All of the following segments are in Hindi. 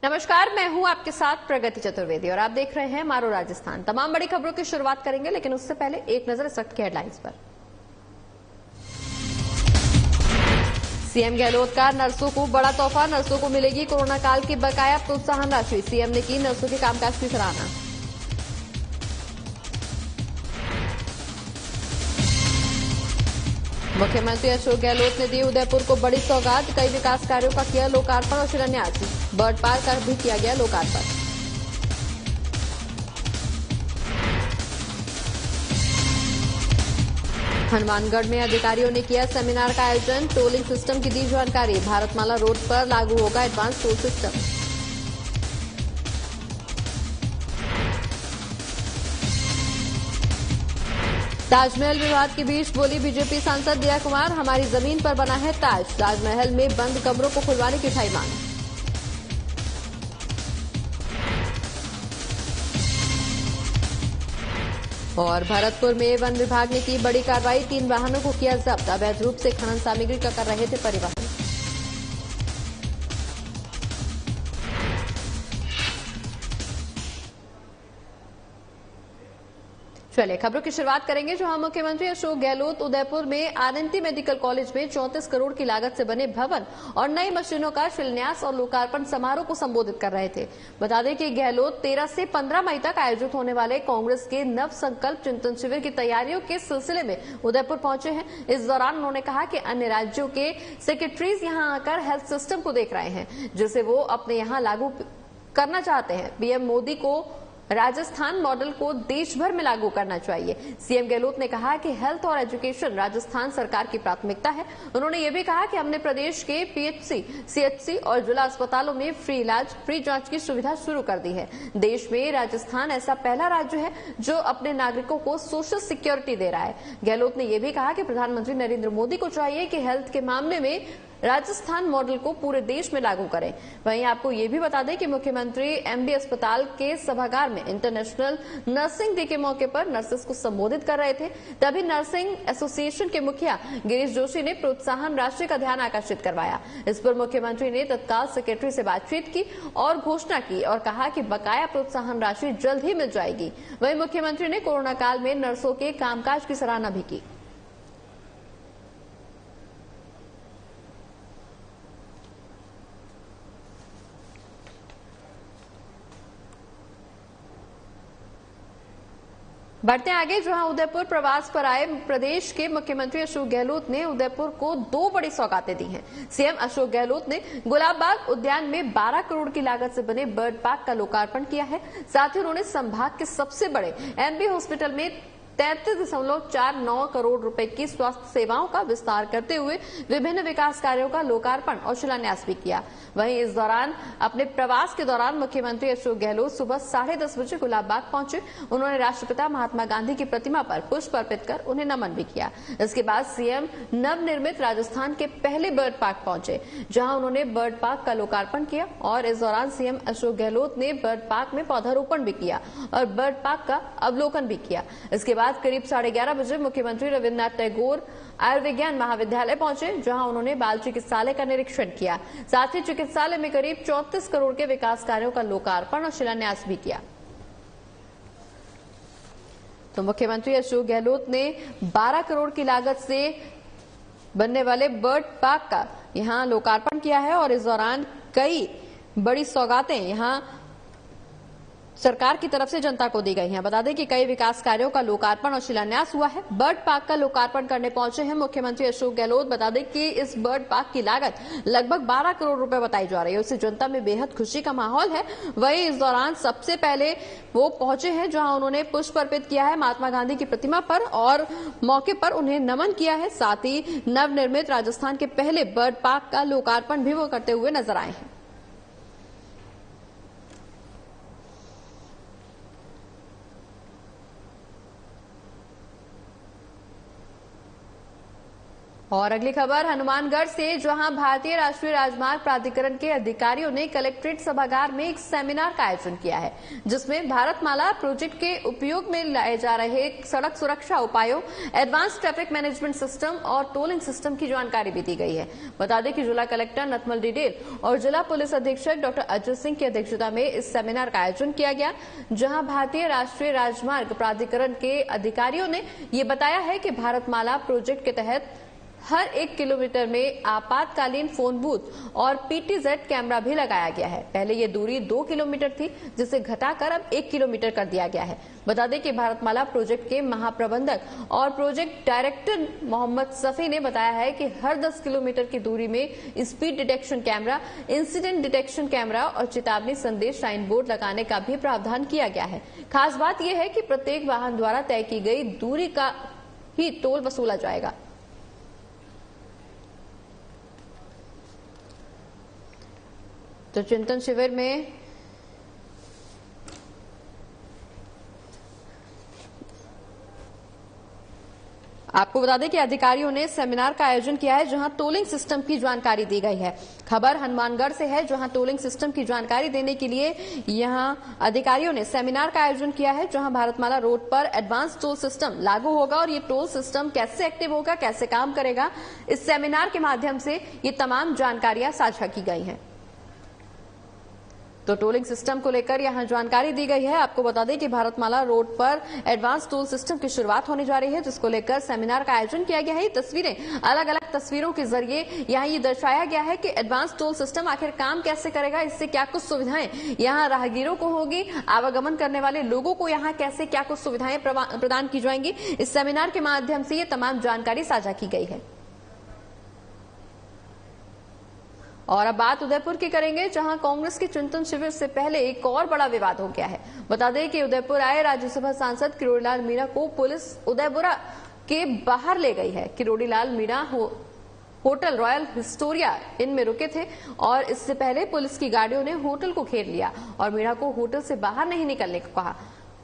नमस्कार, मैं हूं आपके साथ प्रगति चतुर्वेदी और आप देख रहे हैं मारो राजस्थान। तमाम बड़ी खबरों की शुरुआत करेंगे, लेकिन उससे पहले एक नजर इस वक्त की हेडलाइंस पर। सीएम गहलोत का नर्सों को बड़ा तोहफा, नर्सों को मिलेगी कोरोना काल की बकाया प्रोत्साहन राशि। सीएम ने की नर्सों के कामकाज की सराहना। मुख्यमंत्री अशोक गहलोत ने दी उदयपुर को बड़ी सौगात, कई विकास कार्यों का किया लोकार्पण और शिलान्यास। बर्ड पार्क का भी किया गया लोकार्पण। हनुमानगढ़ में अधिकारियों ने किया सेमिनार का आयोजन, टोलिंग सिस्टम की दी जानकारी। भारतमाला रोड पर लागू होगा एडवांस टोल सिस्टम। ताजमहल विवाद के बीच बोली बीजेपी सांसद दिया कुमार, हमारी जमीन पर बना है ताज। ताजमहल में बंद कमरों को खुलवाने की उठाई मांग। और भरतपुर में वन विभाग ने की बड़ी कार्रवाई, 3 वाहनों को किया जब्त। अवैध रूप से खनन सामग्री का कर रहे थे परिवहन। चलिए खबरों की शुरुआत करेंगे, जहां मुख्यमंत्री अशोक गहलोत उदयपुर में आरएनटी मेडिकल कॉलेज में 34 करोड़ की लागत से बने भवन और नई मशीनों का शिलान्यास और लोकार्पण समारोह को संबोधित कर रहे थे। बता दें कि गहलोत 13 से 15 मई तक आयोजित होने वाले कांग्रेस के नव संकल्प चिंतन शिविर की तैयारियों के सिलसिले में उदयपुर पहुंचे हैं। इस दौरान उन्होंने कहा कि अन्य राज्यों के सेक्रेटरीज यहां आकर हेल्थ सिस्टम को देख रहे हैं, जिसे वो अपने यहां लागू करना चाहते हैं। पीएम मोदी को राजस्थान मॉडल को देश भर में लागू करना चाहिए। सीएम गहलोत ने कहा कि हेल्थ और एजुकेशन राजस्थान सरकार की प्राथमिकता है। उन्होंने ये भी कहा कि हमने प्रदेश के पीएचसी, सीएचसी और जिला अस्पतालों में फ्री इलाज, फ्री जांच की सुविधा शुरू कर दी है। देश में राजस्थान ऐसा पहला राज्य है जो अपने नागरिकों को सोशल सिक्योरिटी दे रहा है। गहलोत ने यह भी कहा कि प्रधानमंत्री नरेंद्र मोदी को चाहिए कि हेल्थ के मामले में राजस्थान मॉडल को पूरे देश में लागू करें। वहीं आपको ये भी बता दें कि मुख्यमंत्री एमबी अस्पताल के सभागार में इंटरनेशनल नर्सिंग डे के मौके पर नर्सेस को संबोधित कर रहे थे। तभी नर्सिंग एसोसिएशन के मुखिया गिरीश जोशी ने प्रोत्साहन राशि का ध्यान आकर्षित करवाया। इस पर मुख्यमंत्री ने तत्काल सेक्रेटरी से बातचीत की और घोषणा की और कहा कि बकाया प्रोत्साहन राशि जल्द ही मिल जाएगी। वहीं मुख्यमंत्री ने कोरोना काल में नर्सों के कामकाज की सराहना भी की। बढ़ते आगे, जहां उदयपुर प्रवास पर आए प्रदेश के मुख्यमंत्री अशोक गहलोत ने उदयपुर को 2 बड़ी सौगातें दी हैं। सीएम अशोक गहलोत ने गुलाब बाग उद्यान में 12 करोड़ की लागत से बने बर्ड पार्क का लोकार्पण किया है। साथ ही उन्होंने संभाग के सबसे बड़े एमबी हॉस्पिटल में 33.49 करोड़ रुपए की स्वास्थ्य सेवाओं का विस्तार करते हुए विभिन्न विकास कार्यों का लोकार्पण और शिलान्यास भी किया। वहीं इस दौरान अपने प्रवास के दौरान मुख्यमंत्री अशोक गहलोत सुबह 10:30 बजे गुलाब बाग पहुंचे। उन्होंने राष्ट्रपिता महात्मा गांधी की प्रतिमा पर पुष्प अर्पित कर उन्हें नमन भी किया। इसके बाद सीएम नवनिर्मित राजस्थान के पहले बर्ड पार्क पहुंचे, जहां उन्होंने बर्ड पार्क का लोकार्पण किया और इस दौरान सीएम अशोक गहलोत ने बर्ड पार्क में पौधारोपण भी किया और बर्ड पार्क का अवलोकन भी किया। इसके बाद करीब 11:30 बजे मुख्यमंत्री रविन्द्रनाथ टैगोर आयुर्विज्ञान महाविद्यालय पहुंचे, जहां उन्होंने बाल चिकित्सालय का निरीक्षण किया। साथ ही चिकित्सालय में करीब 34 करोड़ के विकास कार्यों का लोकार्पण और शिलान्यास भी किया। तो मुख्यमंत्री अशोक गहलोत ने 12 करोड़ की लागत से बनने वाले बर्ड पार्क का यहां लोकार्पण किया है और इस दौरान कई बड़ी सौगातें यहां सरकार की तरफ से जनता को दी गई हैं। बता दें कि कई विकास कार्यों का लोकार्पण और शिलान्यास हुआ है। बर्ड पार्क का लोकार्पण करने पहुंचे हैं मुख्यमंत्री अशोक गहलोत। बता दें कि इस बर्ड पार्क की लागत लगभग 12 करोड़ रुपए बताई जा रही है। उससे जनता में बेहद खुशी का माहौल है। वहीं इस दौरान सबसे पहले वो पहुंचे हैं जहां उन्होंने पुष्प अर्पित किया है महात्मा गांधी की प्रतिमा पर और मौके पर उन्हें नमन किया है। साथ ही नवनिर्मित राजस्थान के पहले बर्ड पार्क का लोकार्पण भी वो करते हुए नजर आए हैं। और अगली खबर हनुमानगढ़ से, जहां भारतीय राष्ट्रीय राजमार्ग प्राधिकरण के अधिकारियों ने कलेक्ट्रेट सभागार में एक सेमिनार का आयोजन किया है, जिसमें भारतमाला प्रोजेक्ट के उपयोग में लाए जा रहे सड़क सुरक्षा उपायों, एडवांस ट्रैफिक मैनेजमेंट सिस्टम और टोलिंग सिस्टम की जानकारी भी दी गई है। बता दें कि जिला कलेक्टर नथमल डिडेल और जिला पुलिस अधीक्षक डॉ. अजय सिंह की अध्यक्षता में इस सेमिनार का आयोजन किया गया, जहां भारतीय राष्ट्रीय राजमार्ग प्राधिकरण के अधिकारियों ने ये बताया है कि भारतमाला प्रोजेक्ट के तहत हर 1 किलोमीटर में आपातकालीन फोन बूथ और पीटीजेड कैमरा भी लगाया गया है। पहले ये दूरी 2 किलोमीटर थी, जिसे घटाकर अब 1 किलोमीटर कर दिया गया है। बता दें कि भारतमाला प्रोजेक्ट के महाप्रबंधक और प्रोजेक्ट डायरेक्टर मोहम्मद सफी ने बताया है कि हर 10 किलोमीटर की दूरी में speed detection camera, incident detection camera और चेतावनी संदेश साइन बोर्ड लगाने का भी प्रावधान किया गया है। खास बात यह है कि प्रत्येक वाहन द्वारा तय की गई दूरी का ही टोल वसूला जाएगा। तो चिंतन शिविर में आपको बता दें कि अधिकारियों ने सेमिनार का आयोजन किया है, जहां टोलिंग सिस्टम की जानकारी दी गई है। खबर हनुमानगढ़ से है, जहां टोलिंग सिस्टम की जानकारी देने के लिए यहां अधिकारियों ने सेमिनार का आयोजन किया है, जहां भारतमाला रोड पर एडवांस टोल सिस्टम लागू होगा और ये टोल सिस्टम कैसे एक्टिव होगा, कैसे काम करेगा, इस सेमिनार के माध्यम से ये तमाम जानकारियां साझा की गई हैं। तो टोलिंग सिस्टम को लेकर यहां जानकारी दी गई है। आपको बता दें कि भारतमाला रोड पर एडवांस टोल सिस्टम की शुरुआत होने जा रही है, जिसको लेकर सेमिनार का आयोजन किया गया है। ये तस्वीरें, अलग अलग तस्वीरों के जरिए यहां ये दर्शाया गया है कि एडवांस टोल सिस्टम आखिर काम कैसे करेगा, इससे क्या कुछ सुविधाएं यहां राहगीरों को होगी, आवागमन करने वाले लोगों को यहां कैसे क्या कुछ सुविधाएं प्रदान की जाएंगी। इस सेमिनार के माध्यम से ये तमाम जानकारी साझा की गई है। और अब बात उदयपुर की करेंगे, जहां कांग्रेस के चिंतन शिविर से पहले एक और बड़ा विवाद हो गया है। बता दें कि उदयपुर आए राज्यसभा सांसद किरोड़ीलाल मीणा को पुलिस उदयपुरा के बाहर ले गई है। Kirodilal Meena Hotel Royal Historia Inn में रुके थे और इससे पहले पुलिस की गाड़ियों ने होटल को घेर लिया और मीणा को होटल से बाहर नहीं निकलने को कहा।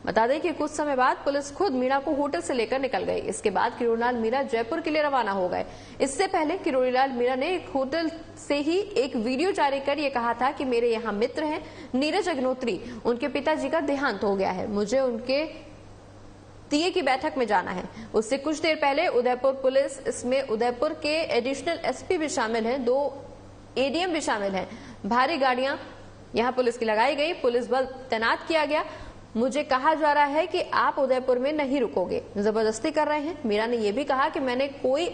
बता दें कि कुछ समय बाद पुलिस खुद मीणा को होटल से लेकर निकल गई। इसके बाद किरोड़ीलाल मीणा जयपुर के लिए रवाना हो गए। इससे पहले किरोड़ीलाल मीणा ने एक होटल से ही एक वीडियो जारी कर ये कहा था कि मेरे यहाँ मित्र हैं नीरज अग्नोत्री, उनके पिताजी का देहांत हो गया है, मुझे उनके तीये की बैठक में जाना है। उससे कुछ देर पहले उदयपुर पुलिस, इसमें उदयपुर के एडिशनल एसपी भी शामिल हैं, 2 एडीएम भी शामिल हैं, भारी गाड़ियां यहां पुलिस की लगाई गई, पुलिस बल तैनात किया गया। मुझे कहा जा रहा है कि आप उदयपुर में नहीं रुकोगे, जबरदस्ती कर रहे हैं। मीणा ने यह भी कहा कि मैंने कोई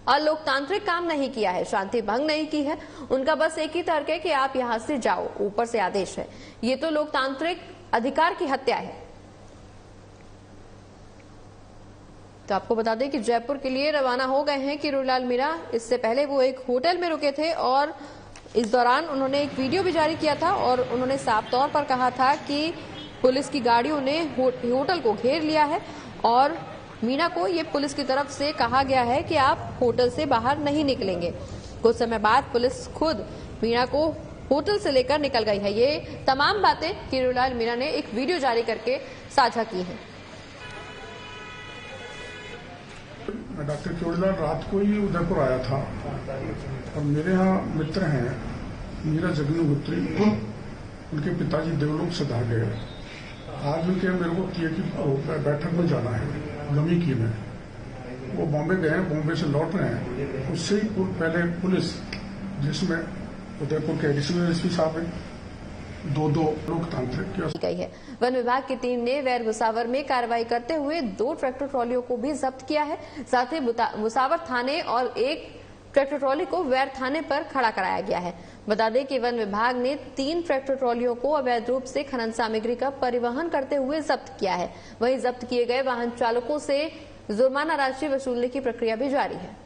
अलोकतांत्रिक काम नहीं किया है, शांति भंग नहीं की है, उनका बस एक ही तर्क है कि आप यहां से जाओ, ऊपर से आदेश है। ये तो लोकतांत्रिक अधिकार की हत्या है। तो आपको बता दें कि जयपुर के लिए रवाना हो गए हैं किरोड़ीलाल मीणा। इससे पहले वो एक होटल में रुके थे और इस दौरान उन्होंने एक वीडियो भी जारी किया था और उन्होंने साफ तौर पर कहा था कि पुलिस की गाड़ियों ने होटल को घेर लिया है और मीणा को ये पुलिस की तरफ से कहा गया है कि आप होटल से बाहर नहीं निकलेंगे। कुछ समय बाद पुलिस खुद मीणा को होटल से लेकर निकल गई है। ये तमाम बातें किरोड़ीलाल मीणा ने एक वीडियो जारी करके साझा की हैं। डॉक्टर किरोड़ीलाल रात को ही उदयपुर आया था और मेरे यहाँ मित्र हैं नीरज अग्निहोत्री, उनके पिताजी देवलोक से भाग गए। आज उनके मेरे को किए की बैठक में जाना है गमीकी में, वो बॉम्बे गए हैं, बॉम्बे से लौट रहे हैं। उससे ही पहले पुलिस, जिसमें उदयपुर के एडिशनल एसपी साहब हैं, 2 लोकतांत्रिक गई है। वन विभाग की टीम ने वैर भुसावर में कार्रवाई करते हुए 2 ट्रैक्टर ट्रॉलियों को भी जब्त किया है। साथ ही भुसावर थाने और एक ट्रैक्टर ट्रॉली को वैर थाने पर खड़ा कराया गया है। बता दें कि वन विभाग ने 3 ट्रैक्टर ट्रॉलियों को अवैध रूप से खनन सामग्री का परिवहन करते हुए जब्त किया है। वहीं जब्त किए गए वाहन चालकों से जुर्माना राशि वसूलने की प्रक्रिया भी जारी है।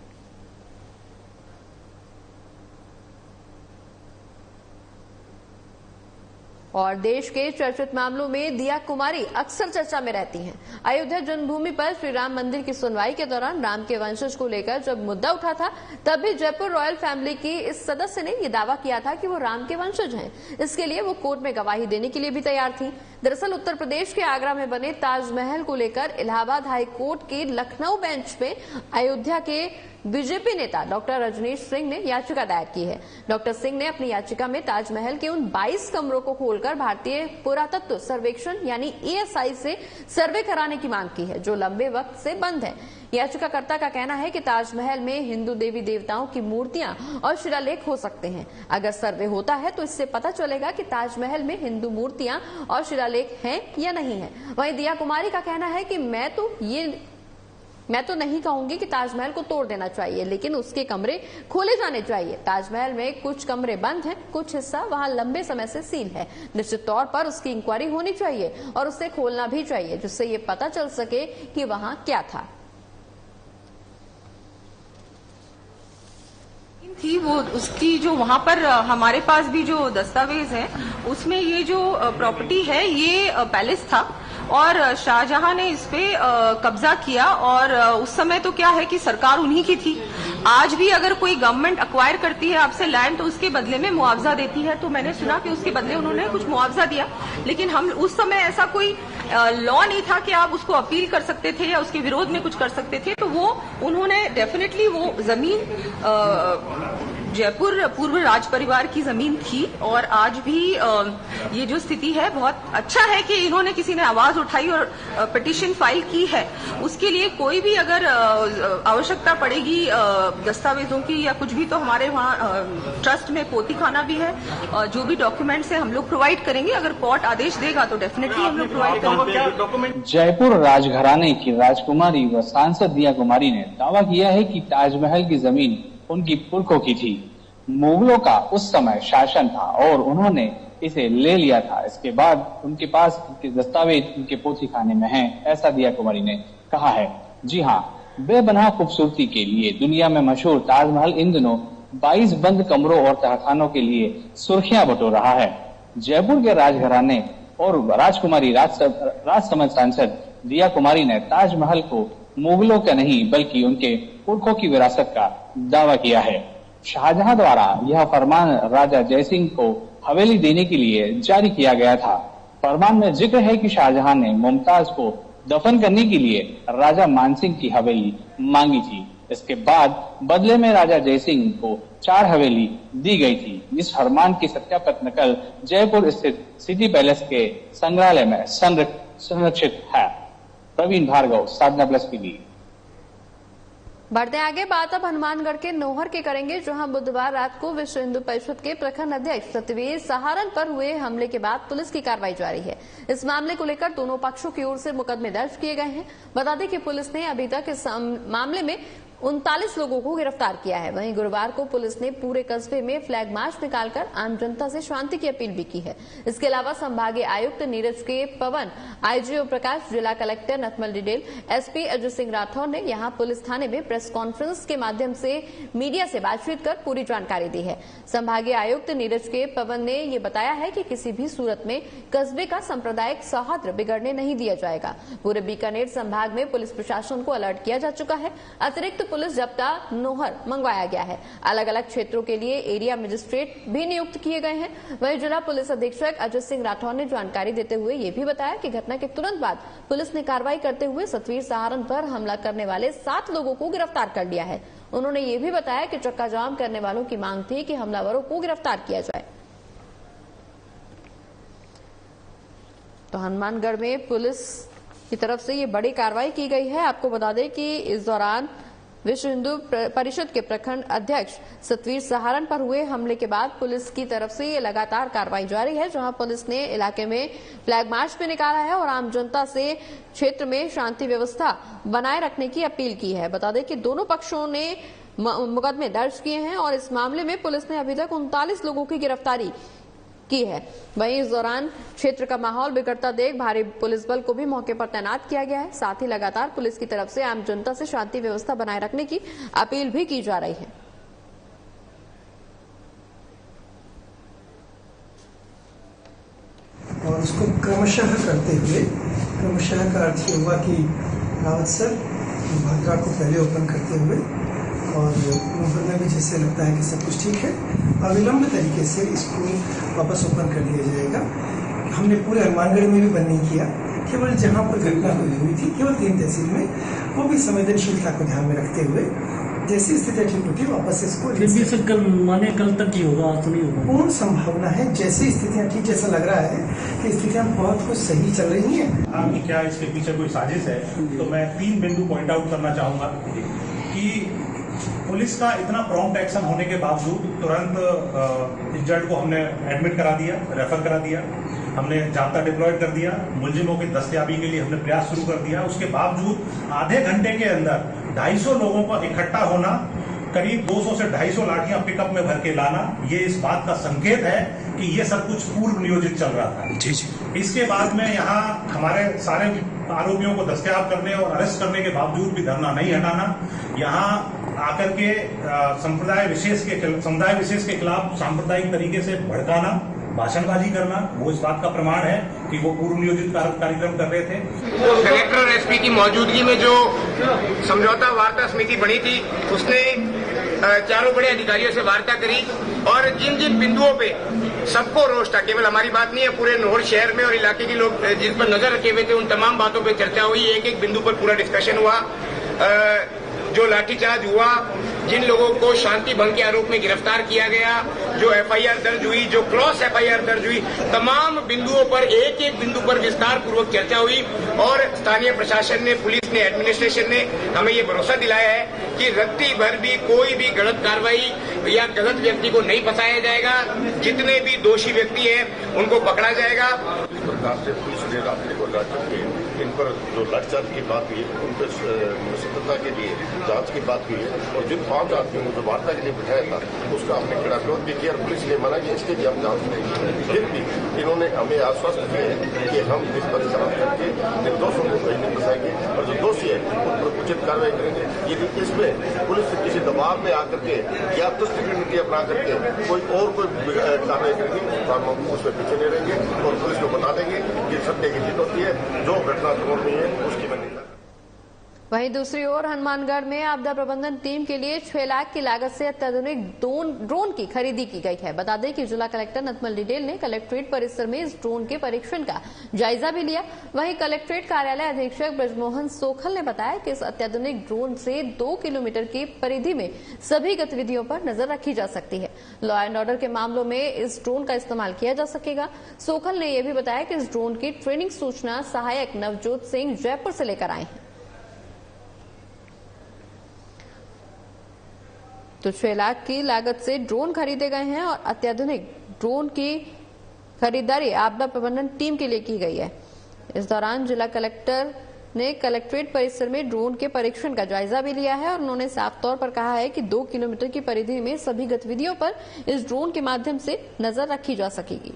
और देश के चर्चित मामलों में दिया कुमारी अक्सर चर्चा में रहती हैं। अयोध्या जन्मभूमि पर श्री राम मंदिर की सुनवाई के दौरान राम के वंशज को लेकर जब मुद्दा उठा था, तब भी जयपुर रॉयल फैमिली की इस सदस्य ने यह दावा किया था कि वो राम के वंशज हैं। इसके लिए वो कोर्ट में गवाही देने के लिए भी तैयार थी। दरअसल उत्तर प्रदेश के आगरा में बने ताजमहल को लेकर इलाहाबाद हाई कोर्ट के लखनऊ बेंच में अयोध्या के बीजेपी नेता डॉक्टर रजनीश सिंह ने याचिका दायर की है। डॉक्टर सिंह ने अपनी याचिका में ताजमहल के उन 22 कमरों को खोलकर भारतीय पुरातत्व सर्वेक्षण यानी ASI से सर्वे कराने की मांग की है, जो लंबे वक्त से बंद है। याचिकाकर्ता का कहना है कि ताजमहल में हिंदू देवी देवताओं की मूर्तियां और शिलालेख हो सकते हैं। अगर सर्वे होता है तो इससे पता चलेगा कि ताजमहल में हिंदू मूर्तियां और शिलालेख हैं या नहीं है। वहीं दिया कुमारी का कहना है कि मैं तो नहीं कहूंगी कि ताजमहल को तोड़ देना चाहिए, लेकिन उसके कमरे खोले जाने चाहिए। ताजमहल में कुछ कमरे बंद हैं, कुछ हिस्सा वहां लंबे समय से सील है। निश्चित तौर पर उसकी इंक्वायरी होनी चाहिए और उसे खोलना भी चाहिए, जिससे ये पता चल सके कि वहां क्या था। थी वो उसकी जो वहां पर हमारे पास भी जो दस्तावेज है उसमें ये जो प्रॉपर्टी है ये पैलेस था और शाहजहां ने इस पे कब्जा किया और उस समय तो क्या है कि सरकार उन्हीं की थी। आज भी अगर कोई गवर्नमेंट अक्वायर करती है आपसे लैंड तो उसके बदले में मुआवजा देती है। तो मैंने सुना कि उसके बदले उन्होंने कुछ मुआवजा दिया, लेकिन हम उस समय ऐसा कोई लॉ नहीं था कि आप उसको अपील कर सकते थे या उसके विरोध में कुछ कर सकते थे। तो वो उन्होंने डेफिनेटली वो जमीन जयपुर पूर्व राज परिवार की जमीन थी और आज भी ये जो स्थिति है बहुत अच्छा है कि इन्होंने किसी ने आवाज उठाई और पिटीशन फाइल की है। उसके लिए कोई भी अगर आवश्यकता पड़ेगी दस्तावेजों की या कुछ भी तो हमारे वहाँ ट्रस्ट में पोती खाना भी है। जो भी डॉक्यूमेंट्स है हम लोग प्रोवाइड करेंगे। अगर कोर्ट आदेश देगा तो डेफिनेटली हम लोग प्रोवाइड करेंगे। जयपुर राजघराने की राजकुमारी व सांसद दिया कुमारी ने दावा किया है कि ताजमहल की जमीन उनकी पुरखों की थी। मुगलों का उस समय शासन था और उन्होंने इसे ले लिया था। इसके बाद उनके पास उनके दस्तावेज उनके पोथी खाने में हैं, ऐसा दिया कुमारी ने कहा है। जी हाँ, बेपनाह खूबसूरती के लिए दुनिया में मशहूर ताजमहल इन दिनों 22 बंद कमरों और तहखानों के लिए सुर्खियां बटोर रहा है। जयपुर के राजघराने और राजकुमारी राजसमंद सांसद दिया कुमारी ने ताजमहल को मुगलों का नहीं बल्कि उनके पुरखों की विरासत का दावा किया है। शाहजहां द्वारा यह फरमान राजा जयसिंह को हवेली देने के लिए जारी किया गया था। फरमान में जिक्र है कि शाहजहां ने मुमताज को दफन करने के लिए राजा मानसिंह की हवेली मांगी थी। इसके बाद बदले में राजा जयसिंह को 4 हवेली दी गई थी। इस फरमान की सत्यापित नकल जयपुर स्थित सिटी पैलेस के संग्रहालय में संरक्षित है। प्रवीण भार्गव, साधना प्लस टीवी। बढ़ते आगे, बात अब हनुमानगढ़ के नोहर के करेंगे, जहां बुधवार रात को विश्व हिंदू परिषद के प्रखंड अध्यक्ष सतवीर सहारन पर हुए हमले के बाद पुलिस की कार्रवाई जारी है। इस मामले को लेकर दोनों पक्षों की ओर से मुकदमे दर्ज किए गए हैं। बता दें कि पुलिस ने अभी तक इस मामले में 39 लोगों को गिरफ्तार किया है। वहीं गुरुवार को पुलिस ने पूरे कस्बे में फ्लैग मार्च निकालकर आम जनता से शांति की अपील भी की है। इसके अलावा संभागीय आयुक्त नीरज के पवन, आईजी प्रकाश, जिला कलेक्टर नथमल डिडेल, एसपी अजय सिंह राठौर ने यहां पुलिस थाने में प्रेस कॉन्फ्रेंस के माध्यम से मीडिया से बातचीत कर पूरी जानकारी दी है। संभागीय आयुक्त नीरज के पवन ने ये बताया है कि किसी भी सूरत में कस्बे का सांप्रदायिक सौहार्द बिगड़ने नहीं दिया जाएगा। पूरे बीकानेर संभाग में पुलिस प्रशासन को अलर्ट किया जा चुका है। अतिरिक्त पुलिस जब्ता नोहर मंगवाया गया है। अलग अलग क्षेत्रों के लिए एरिया मजिस्ट्रेट भी नियुक्त किए गए हैं। वहीं जिला पुलिस अधीक्षक अजय सिंह राठौर ने जानकारी देते हुए ये भी बताया कि घटना के तुरंत बाद पुलिस ने कार्रवाई करते हुए सतवीर सहारन पर हमला करने वाले 7 लोगों को गिरफ्तार कर लिया है। उन्होंने ये भी बताया कि चक्का जाम करने वालों की मांग थी कि हमलावरों को गिरफ्तार किया जाए। तो हनुमानगढ़ में पुलिस की तरफ से ये बड़ी कार्रवाई की गई है। आपको बता दें कि इस दौरान विश्व हिंदू परिषद के प्रखंड अध्यक्ष सतवीर सहारन पर हुए हमले के बाद पुलिस की तरफ से ये लगातार कार्रवाई जारी है, जहां पुलिस ने इलाके में फ्लैग मार्च भी निकाला है और आम जनता से क्षेत्र में शांति व्यवस्था बनाए रखने की अपील की है। बता दें कि दोनों पक्षों ने मुकदमे दर्ज किए हैं और इस मामले में पुलिस ने अभी तक 39 लोगों की गिरफ्तारी की है। वहीं इस दौरान क्षेत्र का माहौल बिगड़ता देख भारी पुलिस बल को भी मौके पर तैनात किया गया है। साथ ही लगातार पुलिस की तरफ से आम जनता से शांति व्यवस्था बनाए रखने की अपील भी की जा रही है। और उसको क्रमशः करते हुए, क्रमशः का अर्थ हुआ कि रावत सर भाद्रा को पहले ओपन करते हुए और नोहर में भी जैसे लगता है कि सब कुछ ठीक है, अविलंब तरीके से इसको वापस ओपन कर दिया जाएगा। हमने पूरे हनुमानगढ़ में भी बंद नहीं किया, केवल जहां पर घटना हुई थी केवल 3 तहसील में, वो भी संवेदनशीलता को ध्यान में रखते हुए जैसी स्थितियां ठीक होती है वापस इसको फिर भी सर कल तक ही होगा, आज तो नहीं होगा। पूर्ण संभावना है, जैसी स्थितियां ठीक, जैसा लग रहा है कि स्थितियां बहुत कुछ सही चल रही हैं। क्या इसके पीछे कोई साजिश है? तो मैं 3 बिंदु पॉइंट आउट करना चाहूंगा कि पुलिस का इतना प्रॉम्प्ट एक्शन होने के बावजूद तुरंत इंजर्ड को हमने एडमिट करा दिया, रेफर करा दिया, हमने जाब्ता डिप्लॉयड कर दिया, मुलजिमों की दस्तयाबी के लिए हमने प्रयास शुरू कर दिया। उसके बावजूद आधे घंटे के अंदर 250 लोगों का इकट्ठा होना, करीब 200 से 250 लाठियां पिकअप में भर के लाना, ये इस बात का संकेत है कि ये सब कुछ पूर्व नियोजित चल रहा था। जी जी। इसके बाद में यहाँ हमारे सारे आरोपियों को दस्तयाब करने और अरेस्ट करने के बावजूद भी धरना नहीं हटाना, यहाँ आकर के समुदाय विशेष के खिलाफ सांप्रदायिक तरीके से भड़काना, भाषणबाजी करना, वो इस बात का प्रमाण है कि वो पूर्व नियोजित कार्यक्रम कर रहे थे। कलेक्टर और एसपी की मौजूदगी में जो समझौता वार्ता समिति बनी थी, उसने चारों बड़े अधिकारियों से वार्ता करी और जिन जिन बिंदुओं पे सबको रोष था, केवल हमारी बात नहीं है, पूरे नौर शहर में और इलाके के लोग जिन पर नजर रखे हुए थे, उन तमाम बातों पे चर्चा हुई। एक एक बिंदु पर पूरा डिस्कशन हुआ। जो लाठीचार्ज हुआ, जिन लोगों को शांति भंग के आरोप में गिरफ्तार किया गया, जो एफआईआर दर्ज हुई, जो क्रॉस एफआईआर दर्ज हुई, तमाम बिंदुओं पर एक एक बिंदु पर विस्तार पूर्वक चर्चा हुई और स्थानीय प्रशासन ने, पुलिस ने, एडमिनिस्ट्रेशन ने हमें ये भरोसा दिलाया है कि रत्ती भर भी कोई भी गलत कार्रवाई या गलत व्यक्ति को नहीं फंसाया जाएगा। जितने भी दोषी व्यक्ति हैं उनको पकड़ा जाएगा। पुलिस ने रात्रि को इन पर जो लाठीचार्ज की बात हुई है, उन पर सतर्कता के लिए जांच की बात हुई है और जिन 5 आदमियों को जो वार्ता के लिए बिठाया था उसका हमने कड़ा विरोध भी किया और पुलिस ने माना कि इसके लिए हम जांच करेंगे। फिर भी इन्होंने हमें आश्वस्त किया है कि हम इस पर जांच करके निर्दोषों को कहीं नहीं फंसाएंगे और जो दोषी है उन पर उचित कार्रवाई करेंगे। यदि इसमें पुलिस किसी दबाव में आकर के या तुष्टि अपना करके कोई कार्रवाई करेंगे तो हम उस पर पीछे नहीं रहेंगे और पुलिस को बता देंगे कि सत्य की जीत होती है, जो घटना रिपोर्ट में है उसकी मैं नहीं। वहीं दूसरी ओर हनुमानगढ़ में आपदा प्रबंधन टीम के लिए 6 लाख की लागत से अत्याधुनिक ड्रोन की खरीदी की गई है। बता दें कि जिला कलेक्टर नथमल डिडेल ने कलेक्ट्रेट परिसर में इस ड्रोन के परीक्षण का जायजा भी लिया। वहीं कलेक्ट्रेट कार्यालय अधीक्षक ब्रजमोहन सोखल ने बताया कि इस अत्याधुनिक ड्रोन से 2 किलोमीटर की परिधि में सभी गतिविधियों पर नजर रखी जा सकती है। लॉ एंड ऑर्डर के मामलों में इस ड्रोन का इस्तेमाल किया जा सकेगा। सोखल ने यह भी बताया कि इस ड्रोन की ट्रेनिंग सूचना सहायक नवजोत सिंह जयपुर से लेकर आए हैं। तो 6 लाख की लागत से ड्रोन खरीदे गए हैं और अत्याधुनिक ड्रोन की खरीदारी आपदा प्रबंधन टीम के लिए की गई है। इस दौरान जिला कलेक्टर ने कलेक्ट्रेट परिसर में ड्रोन के परीक्षण का जायजा भी लिया है और उन्होंने साफ तौर पर कहा है कि 2 किलोमीटर की परिधि में सभी गतिविधियों पर इस ड्रोन के माध्यम से नजर रखी जा सकेगी।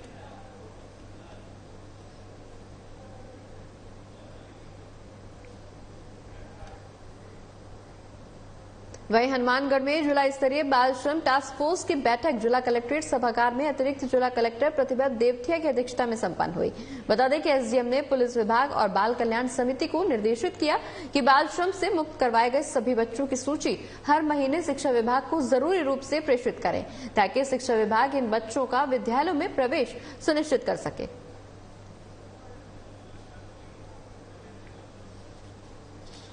वहीं हनुमानगढ़ में जिला स्तरीय बाल श्रम टास्क फोर्स की बैठक जिला कलेक्ट्रेट सभागार में अतिरिक्त जिला कलेक्टर प्रतिभा देवथिया की अध्यक्षता में संपन्न हुई। बता दें कि एसडीएम ने पुलिस विभाग और बाल कल्याण समिति को निर्देशित किया कि बाल श्रम से मुक्त करवाए गए सभी बच्चों की सूची हर महीने शिक्षा विभाग को जरूरी रूप से प्रेषित करें ताकि शिक्षा विभाग इन बच्चों का विद्यालयों में प्रवेश सुनिश्चित कर सके।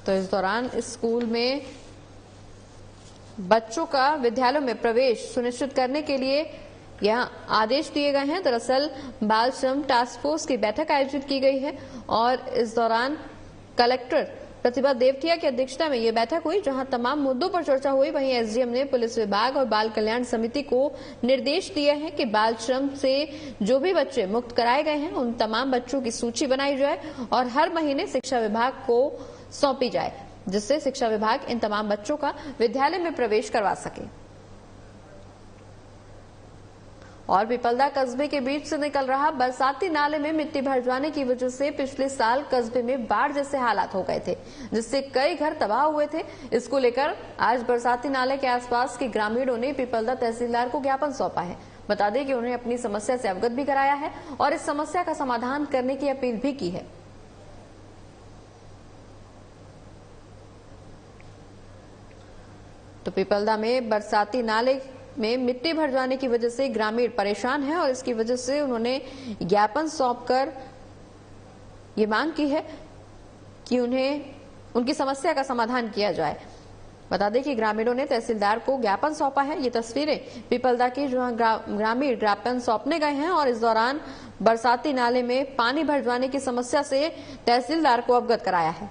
तो इस दौरान स्कूल में बच्चों का विद्यालयों में प्रवेश सुनिश्चित करने के लिए यहां आदेश दिए गए हैं। दरअसल बाल श्रम टास्क फोर्स की बैठक आयोजित की गई है और इस दौरान कलेक्टर प्रतिभा देवथिया की अध्यक्षता में यह बैठक हुई जहां तमाम मुद्दों पर चर्चा हुई। वहीं एसडीएम ने पुलिस विभाग और बाल कल्याण समिति को निर्देश दिए हैं कि बाल श्रम से जो भी बच्चे मुक्त कराए गए हैं उन तमाम बच्चों की सूची बनाई जाए और हर महीने शिक्षा विभाग को सौंपी जाए जिससे शिक्षा विभाग इन तमाम बच्चों का विद्यालय में प्रवेश करवा सके। और पिपलदा कस्बे के बीच से निकल रहा बरसाती नाले में मिट्टी भर जाने की वजह से पिछले साल कस्बे में बाढ़ जैसे हालात हो गए थे जिससे कई घर तबाह हुए थे। इसको लेकर आज बरसाती नाले के आसपास के ग्रामीणों ने पिपलदा तहसीलदार को ज्ञापन सौंपा है। बता दें कि उन्हें अपनी समस्या से अवगत भी कराया है और इस समस्या का समाधान करने की अपील भी की है। तो पिपलदा में बरसाती नाले में मिट्टी भर जाने की वजह से ग्रामीण परेशान हैं और इसकी वजह से उन्होंने ज्ञापन सौंपकर ये मांग की है कि उन्हें उनकी समस्या का समाधान किया जाए। बता दें कि ग्रामीणों ने तहसीलदार को ज्ञापन सौंपा है। ये तस्वीरें पीपलदा की, जहां ग्रामीण ज्ञापन सौंपने गए हैं और इस दौरान बरसाती नाले में पानी भर जाने की समस्या से तहसीलदार को अवगत कराया है।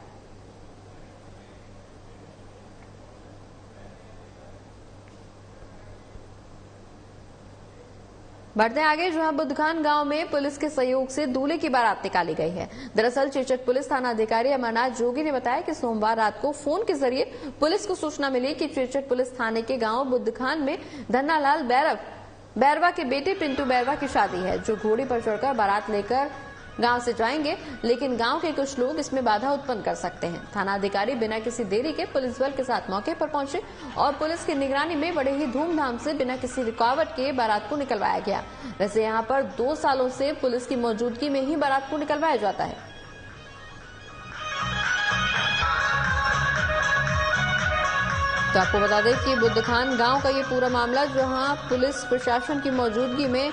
बढ़ते आगे, जहां बुद्धखान गांव में पुलिस के सहयोग से दूल्हे की बारात निकाली गई है। दरअसल चेचक पुलिस थाना अधिकारी अमरनाथ जोगी ने बताया कि सोमवार रात को फोन के जरिए पुलिस को सूचना मिली कि चेचक पुलिस थाने के गांव बुद्धखान में धन्नालाल बैरवा के बेटे पिंटू बैरवा की शादी है, जो घोड़ी पर चढ़कर बारात लेकर गांव से जाएंगे, लेकिन गांव के कुछ लोग इसमें बाधा उत्पन्न कर सकते हैं। थाना अधिकारी बिना किसी देरी के पुलिस बल के साथ मौके पर पहुंचे और पुलिस की निगरानी में बड़े ही धूमधाम से बिना किसी रुकावट के बारात को निकलवाया गया। वैसे यहां पर 2 सालों से पुलिस की मौजूदगी में ही बारात को निकलवाया जाता है। तो आपको बता दें कि बुद्धखान गांव का ये पूरा मामला, जहां पुलिस प्रशासन की मौजूदगी में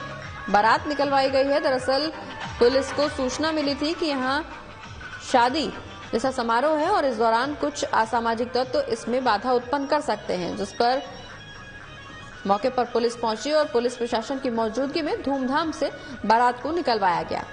बारात निकलवाई गई है। दरअसल पुलिस को सूचना मिली थी कि यहां शादी जैसा समारोह है और इस दौरान कुछ असामाजिक तत्व इसमें बाधा उत्पन्न कर सकते हैं, जिस पर मौके पर पुलिस पहुंची और पुलिस प्रशासन की मौजूदगी में धूमधाम से बारात को निकलवाया गया।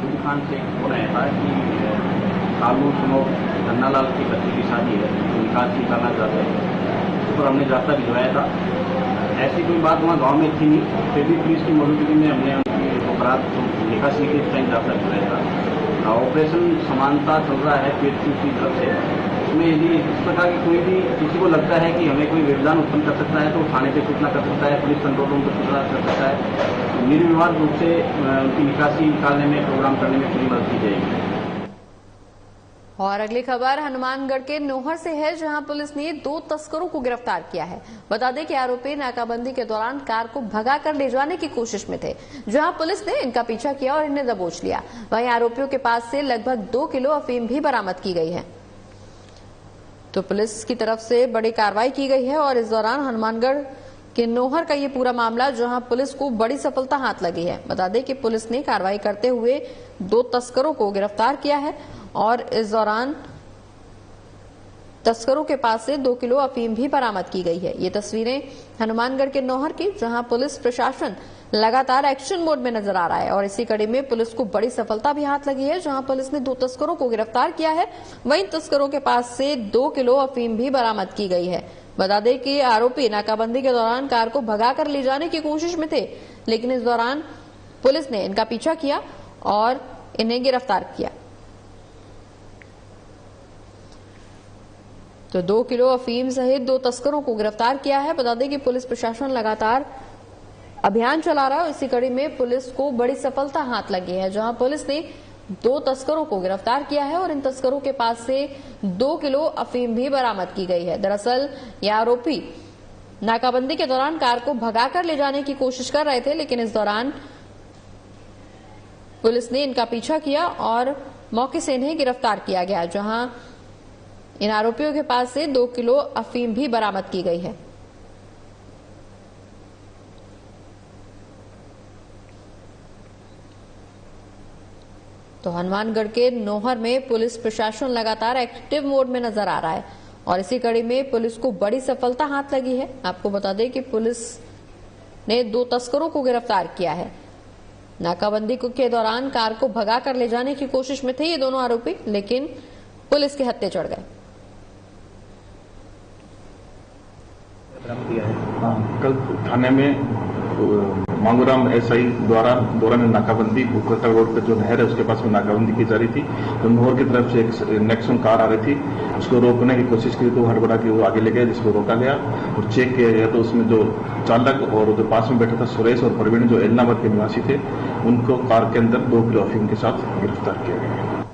बुद्धखान से फोन आया था कि कालू सुनो धन्नालाल की बच्ची की शादी है, तो निकाल निकालना चाहते हैं। उस पर हमने जाब्ता भिजवाया था। ऐसी कोई बात वहाँ गांव में थी नहीं, फिर भी पुलिस की मौजूदगी में हमने उनकी अपराध निकासी के टाइम जाब्ता भिजवाया था। ऑपरेशन समानता चल रहा है पीएचसी की तरफ से। उसमें यदि इस प्रकार की कोई भी किसी को लगता है कि हमें कोई व्यवधान उत्पन्न कर सकता है, तो थाने पे सूचना कर सकता है, पुलिस कंट्रोल रूम पर सूचना कर सकता है। निर्विवाद रूप से उनकी निकासी निकालने में, प्रोग्राम करने में पूरी मदद की जाएगी। और अगली खबर हनुमानगढ़ के नोहर से है, जहां पुलिस ने 2 तस्करों को गिरफ्तार किया है। बता दें कि आरोपी नाकाबंदी के दौरान कार को भगाकर ले जाने की कोशिश में थे, जहां पुलिस ने इनका पीछा किया और इन्हें दबोच लिया। वहीं आरोपियों के पास से लगभग 2 किलो अफीम भी बरामद की गई है। तो पुलिस की तरफ से बड़ी कार्रवाई की गई है और इस दौरान हनुमानगढ़ के नोहर का ये पूरा मामला, जहां पुलिस को बड़ी सफलता हाथ लगी है। बता दें कि पुलिस ने कार्रवाई करते हुए 2 तस्करों को गिरफ्तार किया है और इस दौरान तस्करों के पास से 2 किलो अफीम भी बरामद की गई है। ये तस्वीरें हनुमानगढ़ के नौहर की, जहां पुलिस प्रशासन लगातार एक्शन मोड में नजर आ रहा है और इसी कड़ी में पुलिस को बड़ी सफलता भी हाथ लगी है, जहां पुलिस ने 2 तस्करों को गिरफ्तार किया है। वहीं तस्करों के पास से 2 किलो अफीम भी बरामद की गई है। बता दें कि आरोपी नाकाबंदी के दौरान कार को भगाकर ले जाने की कोशिश में थे, लेकिन इस दौरान पुलिस ने इनका पीछा किया और इन्हें गिरफ्तार किया। तो 2 किलो अफीम सहित 2 तस्करों को गिरफ्तार किया है। बता दें कि पुलिस प्रशासन लगातार अभियान चला रहा है। इसी कड़ी में पुलिस को बड़ी सफलता हाथ लगी है, जहां पुलिस ने 2 तस्करों को गिरफ्तार किया है और इन तस्करों के पास से 2 किलो अफीम भी बरामद की गई है। दरअसल ये आरोपी नाकाबंदी के दौरान कार को भगाकर ले जाने की कोशिश कर रहे थे, लेकिन इस दौरान पुलिस ने इनका पीछा किया और मौके से इन्हें गिरफ्तार किया गया, जहां इन आरोपियों के पास से 2 किलो अफीम भी बरामद की गई है। तो हनुमानगढ़ के नौहर में पुलिस प्रशासन लगातार एक्टिव मोड में नजर आ रहा है और इसी कड़ी में पुलिस को बड़ी सफलता हाथ लगी है। आपको बता दें कि पुलिस ने 2 तस्करों को गिरफ्तार किया है। नाकाबंदी के दौरान कार को भगाकर ले जाने की कोशिश में थे ये दोनों आरोपी, लेकिन पुलिस के हत्थे चढ़ गए। कल थाने में मांगूराम एसआई द्वारा दौरान नाकाबंदी कोटा रोड पे जो नहर है उसके पास में नाकाबंदी की जा रही थी, तो नोहर की तरफ से एक नेक्सॉन कार आ रही थी, उसको रोकने की कोशिश की तो हड़बड़ा के वो आगे ले गया, जिसको रोका गया और चेक किया गया तो उसमें जो चालक और जो पास में बैठा था सुरेश और प्रवीण जो एलनाबाद के निवासी थे, उनको कार के अंदर 2 किलो अफीम के साथ गिरफ्तार किया गया।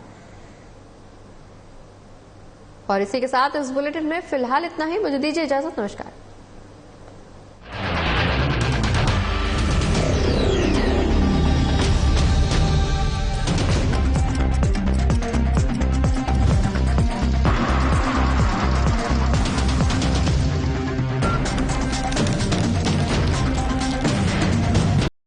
और इसी के साथ इस बुलेटिन में फिलहाल इतना ही। मुझे दीजिए इजाजत। नमस्कार।